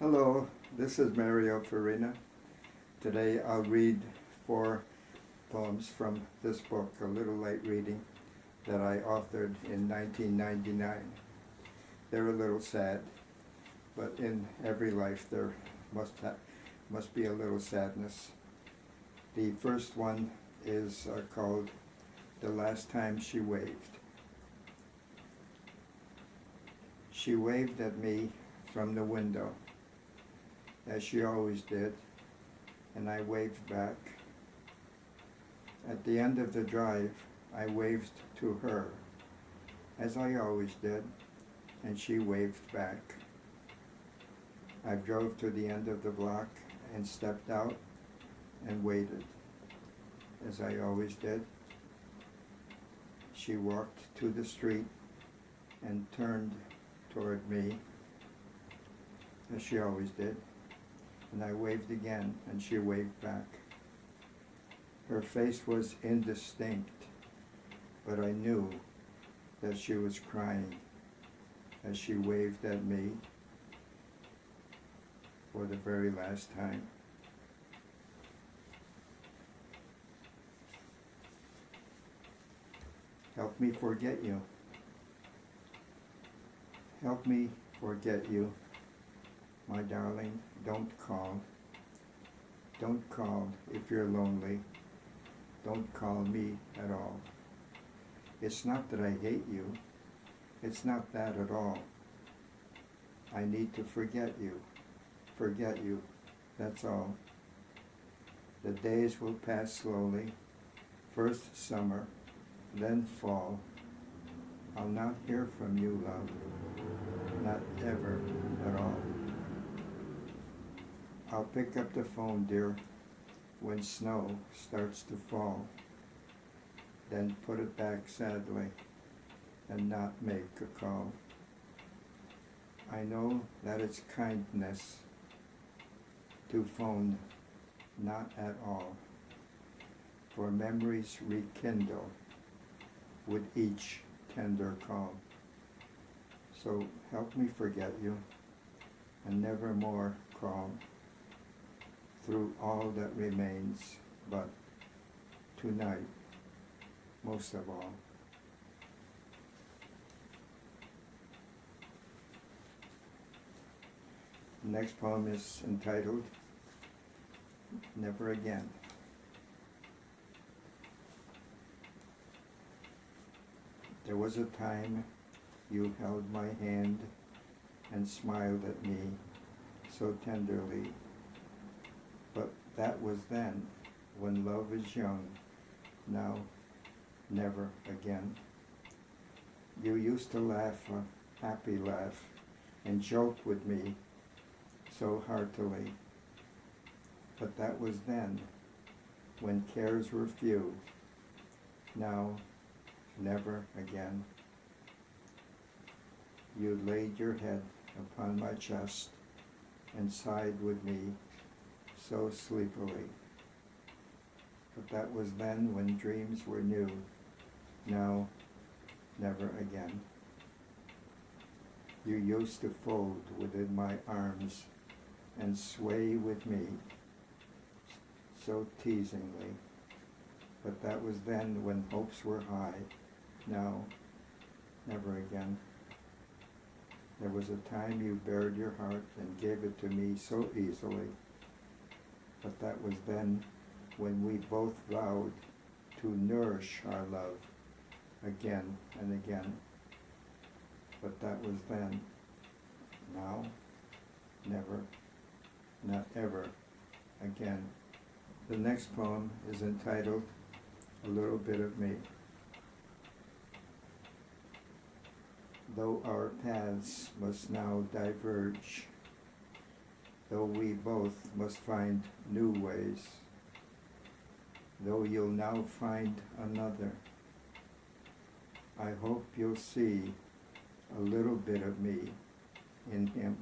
Hello, this is Mario Farina. Today I'll read 4 poems from this book, A Little Light Reading, that I authored in 1999. They're a little sad, but in every life there must be a little sadness. The first one is called The Last Time She Waved. She waved at me from the window, as she always did, and I waved back. At the end of the drive, I waved to her, as I always did, and she waved back. I drove to the end of the block and stepped out and waited, as I always did. She walked to the street and turned toward me, as she always did, and I waved again, and she waved back. Her face was indistinct, but I knew that she was crying as she waved at me for the very last time. Help me forget you. Help me forget you. My darling, don't call. Don't call if you're lonely. Don't call me at all. It's not that I hate you. It's not that at all. I need to forget you. Forget you. That's all. The days will pass slowly. First summer, then fall. I'll not hear from you, love. Not ever at all. I'll pick up the phone, dear, when snow starts to fall, then put it back sadly and not make a call. I know that it's kindness to phone, not at all, for memories rekindle with each tender call. So help me forget you and never more crawl through all that remains, but tonight, most of all. The next poem is entitled, Never Again. There was a time you held my hand and smiled at me so tenderly. But that was then, when love is young. Now, never again. You used to laugh a happy laugh and joke with me so heartily. But that was then, when cares were few. Now, never again. You laid your head upon my chest and sighed with me so sleepily. But that was then when dreams were new. Now, never again. You used to fold within my arms and sway with me so teasingly. But that was then when hopes were high. Now, never again. There was a time you bared your heart and gave it to me so easily. But that was then when we both vowed to nourish our love again and again. But that was then. Now, never, not ever again. The next poem is entitled, A Little Bit of Me. Though our paths must now diverge, though we both must find new ways, though you'll now find another, I hope you'll see a little bit of me in him.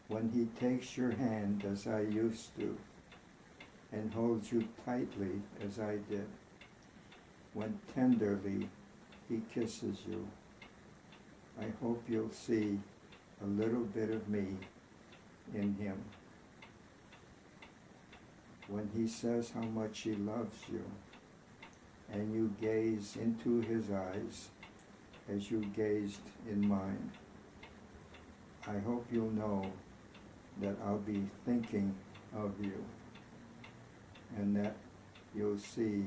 When he takes your hand as I used to, and holds you tightly as I did, when tenderly he kisses you, I hope you'll see a little bit of me in him. When he says how much he loves you, and you gaze into his eyes as you gazed in mine, I hope you'll know that I'll be thinking of you, and that you'll see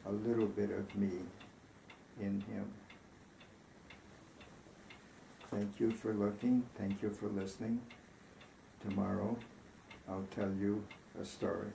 a little bit of me in him. Thank you for looking. Thank you for listening. Tomorrow, I'll tell you a story.